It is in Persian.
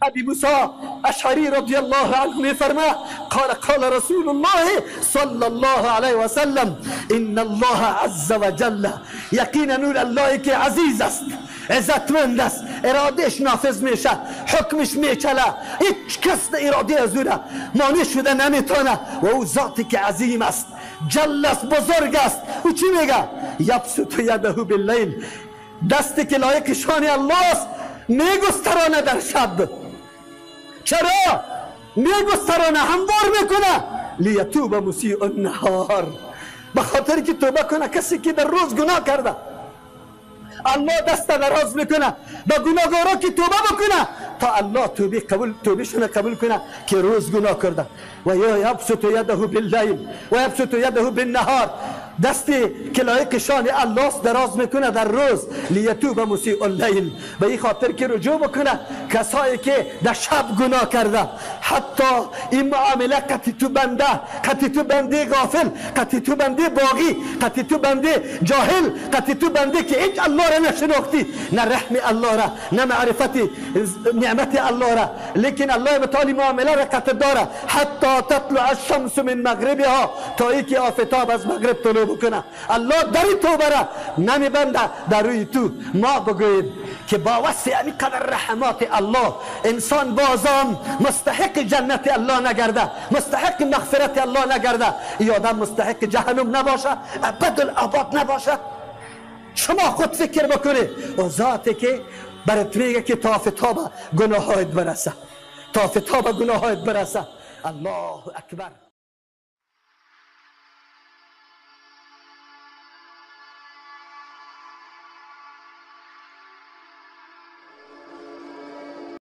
ابی موسی اشعری رضی الله عنه میفرماید قال رسول الله صلی الله علیه و سلم ان الله عز وجل، یقینا الله که عزیز است، عزتمند است، ارادهش نافذ میشه، حکمش میچله، هیچ کس اراده از او مانع شده نمیتونه. و او ذاتی که عظیم است، جل است، بزرگ است. او چی میگه؟ یبسط یده باللیل، دستی که لایق شان الله است میگسترانه در شب. چرا میگسترانه؟ هموار میکنه لیتوب مسیء النهار، به خاطر که توبه کنه کسی که در روز گناه کرده. الله دست دراز میکنه به گناهگارا که توبه بکنه تا الله توبهشون قبول کنه که روز گناه کرده. و یا یبسط یده باللیل و یبسط یده بالنهار، دستی که لایق شان الله دراز میکنه در روز، لیتوب مسیء اللیل، به این خاطر که رجوع بکنه کسایی که در شب گناه کرده. حتی این معامله قطعی تو بنده، قطعی تو بنده غافل، قطعی تو بنده باغی، قطعی تو بنده جاهل، قطعی تو بنده که هیچ الله را نشناختی، نه رحم الله را، نه معرفت نعمت الله را، لیکن الله بتالی معامله را قطع داره. حتی تطلع الشمس من مغربها، تا ای که آفتاب از مغرب طلوع بکنه. الله در توبه را نمیبنده در روی تو. ما بگوید که با وسع اینقدر رحمات الله انسان بازم مستحق جنت الله نگرده، مستحق مغفرت الله نگرده، ای آدم مستحق جهنم نباشه، ابدالآباد نباشه. شما خود فکر بکنید. و ذاتی که برات میگه که تا آفتاب گناهایت برسه، تا آفتاب گناهایت برسه. الله اکبر.